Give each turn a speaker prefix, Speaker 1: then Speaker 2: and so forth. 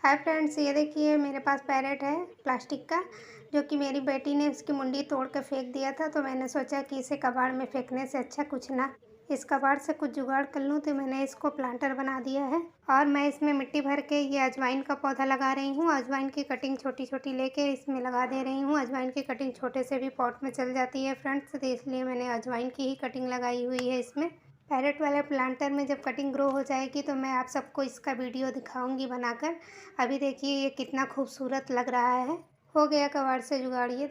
Speaker 1: Hi friends, ये देखिए मेरे पास पैरेट है प्लास्टिक का, जो कि मेरी बेटी ने उसकी मुंडी तोड़ के फेंक दिया था। तो मैंने सोचा कि इसे कबाड़ में फेंकने से अच्छा कुछ ना, इस कबाड़ से कुछ जुगाड़ कर लूँ। तो मैंने इसको प्लांटर बना दिया है और मैं इसमें मिट्टी भर के ये अजवाइन का पौधा लगा रही हूँ। अजवाइन की कटिंग छोटी छोटी लेके इसमें लगा दे रही हूँ। अजवाइन की कटिंग छोटे से भी पॉट में चल जाती है फ्रेंड्स, तो इसलिए मैंने अजवाइन की ही कटिंग लगाई हुई है इसमें। पैरेट वाले प्लांटर में जब कटिंग ग्रो हो जाएगी तो मैं आप सबको इसका वीडियो दिखाऊंगी बनाकर। अभी देखिए ये कितना खूबसूरत लग रहा है। हो गया कबाड़ से जुगाड़ ये।